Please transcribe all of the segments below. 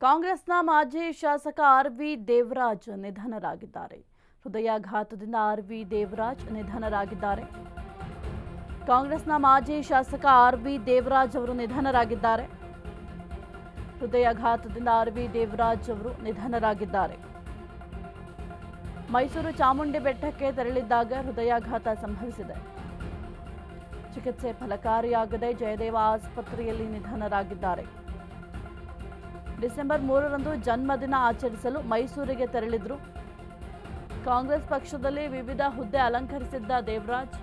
ಕಾಂಗ್ರೆಸ್ನ ಮಾಜಿ ಶಾಸಕ ಆರ್.ವಿ. ದೇವರಾಜ್ ನಿಧನರಾಗಿದ್ದಾರೆ. ಹೃದಯಾಘಾತದಿಂದ ಆರ್.ವಿ. ದೇವರಾಜ್ ನಿಧನರಾಗಿದ್ದಾರೆ. ಕಾಂಗ್ರೆಸ್ನ ಮಾಜಿ ಶಾಸಕ ಆರ್.ವಿ. ದೇವರಾಜ್ ಅವರು ನಿಧನರಾಗಿದ್ದಾರೆ. ಹೃದಯಾಘಾತದಿಂದ ಆರ್.ವಿ. ದೇವರಾಜ್ ಅವರು ನಿಧನರಾಗಿದ್ದಾರೆ. ಮೈಸೂರು ಚಾಮುಂಡಿ ಬೆಟ್ಟಕ್ಕೆ ತೆರಳಿದ್ದಾಗ ಹೃದಯಾಘಾತ ಸಂಭವಿಸಿದೆ. ಚಿಕಿತ್ಸೆ ಫಲಕಾರಿಯಾಗದೆ ಜಯದೇವ ಆಸ್ಪತ್ರೆಯಲ್ಲಿ ನಿಧನರಾಗಿದ್ದಾರೆ. ಡಿಸೆಂಬರ್ 3ರಂದು ಜನ್ಮದಿನ ಆಚರಿಸಲು ಮೈಸೂರಿಗೆ ತೆರಳಿದ್ರು. ಕಾಂಗ್ರೆಸ್ ಪಕ್ಷದಲ್ಲಿ ವಿವಿಧ ಹುದ್ದೆ ಅಲಂಕರಿಸಿದ್ದ ದೇವರಾಜ್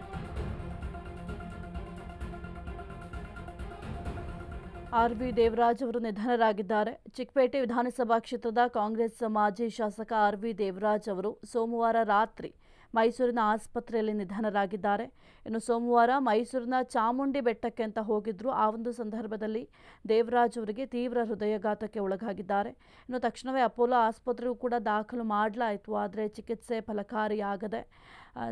ಆರ್.ವಿ. ದೇವರಾಜ್ ಅವರು ನಿಧನರಾಗಿದ್ದಾರೆ. ಚಿಕ್ಕಪೇಟೆ ವಿಧಾನಸಭಾ ಕ್ಷೇತ್ರದ ಕಾಂಗ್ರೆಸ್ ಮಾಜಿ ಶಾಸಕ ಆರ್.ವಿ. ದೇವರಾಜ್ ಅವರು ಸೋಮವಾರ ರಾತ್ರಿ ಮೈಸೂರಿನ ಆಸ್ಪತ್ರೆಯಲ್ಲಿ ನಿಧನರಾಗಿದ್ದಾರೆ. ಇನ್ನು ಸೋಮವಾರ ಮೈಸೂರಿನ ಚಾಮುಂಡಿ ಬೆಟ್ಟಕ್ಕೆ ಅಂತ ಹೋಗಿದ್ರು. ಆ ಒಂದು ಸಂದರ್ಭದಲ್ಲಿ ದೇವರಾಜ್ ಅವರಿಗೆ ತೀವ್ರ ಹೃದಯಾಘಾತಕ್ಕೆ ಒಳಗಾಗಿದ್ದಾರೆ. ಇನ್ನು ತಕ್ಷಣವೇ ಅಪೋಲೋ ಆಸ್ಪತ್ರೆಗೂ ಕೂಡ ದಾಖಲು ಮಾಡಲಾಯಿತು. ಆದರೆ ಚಿಕಿತ್ಸೆ ಫಲಕಾರಿಯಾಗದೆ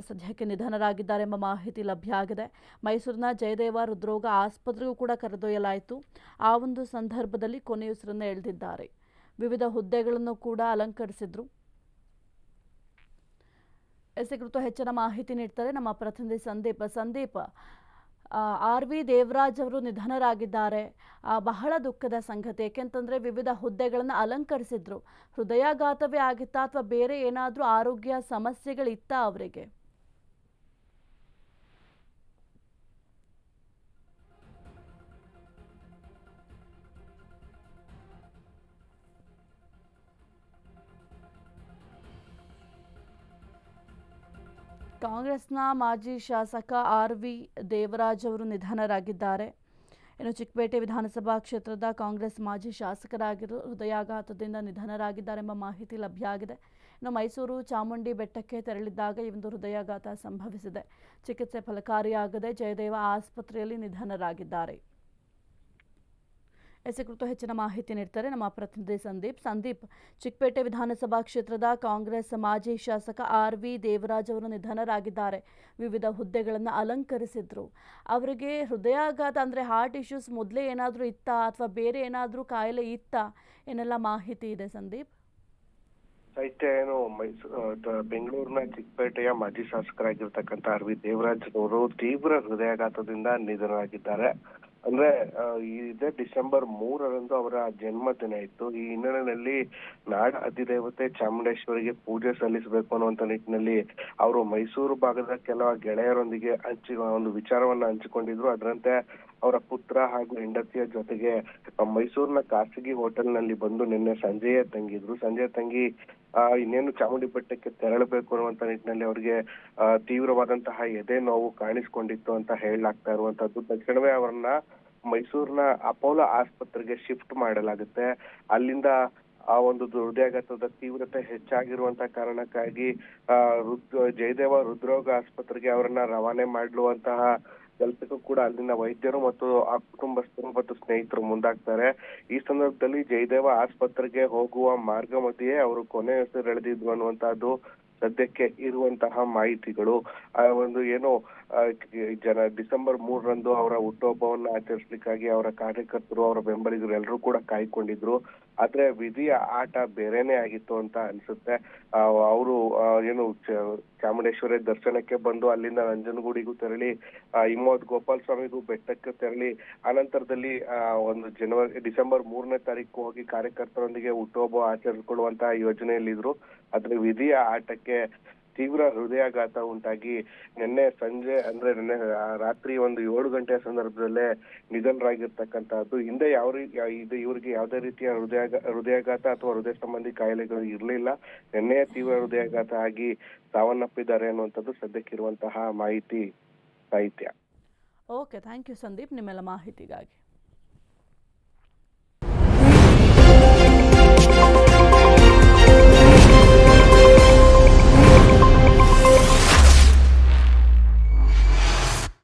ಸದ್ಯಕ್ಕೆ ನಿಧನರಾಗಿದ್ದಾರೆ ಎಂಬ ಮಾಹಿತಿ ಲಭ್ಯ ಆಗಿದೆ. ಮೈಸೂರಿನ ಜಯದೇವ ಹೃದ್ರೋಗ ಆಸ್ಪತ್ರೆಗೂ ಕೂಡ ಕರೆದೊಯ್ಯಲಾಯಿತು. ಆ ಒಂದು ಸಂದರ್ಭದಲ್ಲಿ ಕೊನೆಯುಸಿರನ್ನು ಎಳೆದಿದ್ದಾರೆ. ವಿವಿಧ ಹುದ್ದೆಗಳನ್ನು ಕೂಡ ಅಲಂಕರಿಸಿದ್ರು. ಈ ಕುರಿತು ಹೆಚ್ಚಿನ ಮಾಹಿತಿ ನೀಡ್ತಾರೆ ನಮ್ಮ ಪ್ರತಿನಿಧಿ ಸಂದೀಪ್. ಆರ್.ವಿ. ದೇವರಾಜ್ ಅವರು ನಿಧನರಾಗಿದ್ದಾರೆ. ಬಹಳ ದುಃಖದ ಸಂಗತಿ. ಏಕೆಂತಂದ್ರೆ ವಿವಿಧ ಹುದ್ದೆಗಳನ್ನು ಅಲಂಕರಿಸಿದ್ರು. ಹೃದಯಾಘಾತವೇ ಆಗಿತ್ತಾ ಅಥವಾ ಬೇರೆ ಏನಾದರೂ ಆರೋಗ್ಯ ಸಮಸ್ಯೆಗಳಿತ್ತಾ ಅವರಿಗೆ? ಕಾಂಗ್ರೆಸ್ನ ಮಾಜಿ ಶಾಸಕ ಆರ್.ವಿ. ದೇವರಾಜ್ ಅವರು ನಿಧನರಾಗಿದ್ದಾರೆ. ಇನ್ನು ಚಿಕ್ಕಪೇಟೆ ವಿಧಾನಸಭಾ ಕ್ಷೇತ್ರದ ಕಾಂಗ್ರೆಸ್ ಮಾಜಿ ಶಾಸಕರಾಗಿರೋ ಹೃದಯಾಘಾತದಿಂದ ನಿಧನರಾಗಿದ್ದಾರೆ ಎಂಬ ಮಾಹಿತಿ ಲಭ್ಯ ಆಗಿದೆ. ಇನ್ನು ಮೈಸೂರು ಚಾಮುಂಡಿ ಬೆಟ್ಟಕ್ಕೆ ತೆರಳಿದ್ದಾಗ ಈ ಒಂದು ಹೃದಯಾಘಾತ ಸಂಭವಿಸಿದೆ. ಚಿಕಿತ್ಸೆ ಫಲಕಾರಿಯಾಗದೆ ಜಯದೇವ ಆಸ್ಪತ್ರೆಯಲ್ಲಿ ನಿಧನರಾಗಿದ್ದಾರೆ. ಈ ಕುರಿತು ಹೆಚ್ಚಿನ ಮಾಹಿತಿ ನೀಡ್ತಾರೆ ನಮ್ಮ ಪ್ರತಿನಿಧಿ ಸಂದೀಪ್. ಚಿಕ್ಕಪೇಟೆ ವಿಧಾನಸಭಾ ಕ್ಷೇತ್ರದ ಕಾಂಗ್ರೆಸ್ ಮಾಜಿ ಶಾಸಕ ಆರ್.ವಿ. ದೇವರಾಜ್ ಅವರು ನಿಧನರಾಗಿದ್ದಾರೆ. ವಿವಿಧ ಹುದ್ದೆಗಳನ್ನು ಅಲಂಕರಿಸಿದ್ರು. ಅವರಿಗೆ ಹೃದಯಾಘಾತ ಅಂದರೆ ಹಾರ್ಟ್ ಇಶ್ಯೂಸ್ ಮೊದಲೇ ಏನಾದರೂ ಇತ್ತಾ ಅಥವಾ ಬೇರೆ ಏನಾದರೂ ಕಾಯಿಲೆ ಇತ್ತಾ? ಏನೆಲ್ಲ ಮಾಹಿತಿ ಇದೆ ಸಂದೀಪ್? ಏನು ಬೆಂಗಳೂರಿನ ಚಿಕ್ಕಪೇಟೆಯ ಮಾಜಿ ಶಾಸಕರಾಗಿರ್ತಕ್ಕಂಥ ಆರ್.ವಿ. ದೇವರಾಜ್ ಅವರು ತೀವ್ರ ಹೃದಯಾಘಾತದಿಂದ ನಿಧನರಾಗಿದ್ದಾರೆ. ಅಂದ್ರೆ ಇದೇ ಡಿಸೆಂಬರ್ 3ರಂದು ಅವರ ಜನ್ಮದಿನ ಇತ್ತು. ಈ ಹಿನ್ನೆಲೆಯಲ್ಲಿ ನಾಡ ಅಧಿದೇವತೆ ಚಾಮುಂಡೇಶ್ವರಿಗೆ ಪೂಜೆ ಸಲ್ಲಿಸಬೇಕು ಅನ್ನುವಂತ ನಿಟ್ಟಿನಲ್ಲಿ ಅವರು ಮೈಸೂರು ಭಾಗದ ಕೆಲ ಗೆಳೆಯರೊಂದಿಗೆ ಒಂದು ವಿಚಾರವನ್ನ ಹಂಚಿಕೊಂಡಿದ್ರು. ಅದರಂತೆ ಅವರ ಪುತ್ರ ಹಾಗೂ ಹೆಂಡತಿಯ ಜೊತೆಗೆ ಮೈಸೂರಿನ ಖಾಸಗಿ ಹೋಟೆಲ್ ನಲ್ಲಿ ಬಂದು ನಿನ್ನೆ ಸಂಜೆಯೇ ತಂಗಿದ್ರು. ಸಂಜೆ ತಂಗಿ ಇನ್ನೇನು ಚಾಮುಂಡಿ ಬೆಟ್ಟಕ್ಕೆ ತೆರಳಬೇಕು ಅನ್ನುವಂತ ನಿಟ್ಟಿನಲ್ಲಿ ಅವರಿಗೆ ತೀವ್ರವಾದಂತಹ ಎದೆ ನೋವು ಕಾಣಿಸ್ಕೊಂಡಿತ್ತು ಅಂತ ಹೇಳಲಾಗ್ತಾ ಇರುವಂತದ್ದು. ತಕ್ಷಣವೇ ಅವರನ್ನ ಮೈಸೂರಿನ ಅಪೋಲೋ ಆಸ್ಪತ್ರೆಗೆ ಶಿಫ್ಟ್ ಮಾಡಲಾಗುತ್ತೆ. ಅಲ್ಲಿಂದ ಆ ಒಂದು ಹೃದಯಾಘಾತದ ತೀವ್ರತೆ ಹೆಚ್ಚಾಗಿರುವಂತಹ ಕಾರಣಕ್ಕಾಗಿ ಜಯದೇವ ಹೃದ್ರೋಗ ಆಸ್ಪತ್ರೆಗೆ ಅವರನ್ನ ರವಾನೆ ಮಾಡುವಂತಹ ಕೆಲಸಕ್ಕೂ ಕೂಡ ಅಲ್ಲಿನ ವೈದ್ಯರು ಮತ್ತು ಆ ಕುಟುಂಬಸ್ಥರು ಮತ್ತು ಸ್ನೇಹಿತರು ಮುಂದಾಗ್ತಾರೆ. ಈ ಸಂದರ್ಭದಲ್ಲಿ ಜಯದೇವ ಆಸ್ಪತ್ರೆಗೆ ಹೋಗುವ ಮಾರ್ಗ ಮಧ್ಯೆಯೇ ಅವರು ಕೊನೆಯುಸಿರೆಳೆದಿದ್ರು ಅನ್ನುವಂತಹದ್ದು ಸದ್ಯಕ್ಕೆ ಇರುವಂತಹ ಮಾಹಿತಿಗಳು. ಒಂದು ಏನು ಡಿಸೆಂಬರ್ 3ರಂದು ಅವರ ಹುಟ್ಟುಹಬ್ಬವನ್ನ ಆಚರಿಸಲಿಕ್ಕಾಗಿ ಅವರ ಕಾರ್ಯಕರ್ತರು ಅವರ ಬೆಂಬಲಿಗರು ಎಲ್ಲರೂ ಕೂಡ ಕಾಯ್ಕೊಂಡಿದ್ರು. ಆದ್ರೆ ವಿಧಿಯ ಆಟ ಬೇರೆನೆ ಆಗಿತ್ತು ಅಂತ ಅನ್ಸುತ್ತೆ. ಅವರು ಏನು ಚಾಮುಂಡೇಶ್ವರಿ ದರ್ಶನಕ್ಕೆ ಬಂದು ಅಲ್ಲಿಂದ ನಂಜನಗೂಡಿಗೂ ತೆರಳಿ ಹಿಮವದ್ ಗೋಪಾಲ ಸ್ವಾಮಿಗೂ ಬೆಟ್ಟಕ್ಕೆ ತೆರಳಿ ಆನಂತರದಲ್ಲಿ ಒಂದು ಡಿಸೆಂಬರ್ 3ನೇ ತಾರೀಕು ಹೋಗಿ ಕಾರ್ಯಕರ್ತರೊಂದಿಗೆ ಹುಟ್ಟುಹಬ್ಬ ಆಚರಿಸಿಕೊಳ್ಳುವಂತಹ ಯೋಜನೆಯಲ್ಲಿದ್ರು. ಆದ್ರೆ ವಿಧಿಯ ಆಟಕ್ಕೆ ತೀವ್ರ ಹೃದಯಾಘಾತ ಉಂಟಾಗಿ ನಿನ್ನೆ ಸಂಜೆ ಅಂದ್ರೆ ನಿನ್ನೆ ರಾತ್ರಿ ಒಂದು 7 ಗಂಟೆಯ ಸಂದರ್ಭದಲ್ಲೇ ನಿಧನರಾಗಿರ್ತಕ್ಕಂಥದ್ದು. ಹಿಂದೆ ಇವ್ರಿಗೆ ಯಾವುದೇ ರೀತಿಯ ಹೃದಯಾಘಾತ ಅಥವಾ ಹೃದಯ ಸಂಬಂಧಿ ಕಾಯಿಲೆಗಳು ಇರಲಿಲ್ಲ. ನಿನ್ನೆ ತೀವ್ರ ಹೃದಯಾಘಾತ ಆಗಿ ಸಾವನ್ನಪ್ಪಿದ್ದಾರೆ ಅನ್ನುವಂಥದ್ದು ಸದ್ಯಕ್ಕಿರುವಂತಹ ಮಾಹಿತಿ ಸಾಹಿತ್ಯ. ಓಕೆ, ಥ್ಯಾಂಕ್ ಯು ಸಂದೀಪ್ ನಿಮ್ಮೆಲ್ಲ ಮಾಹಿತಿಗಾಗಿ.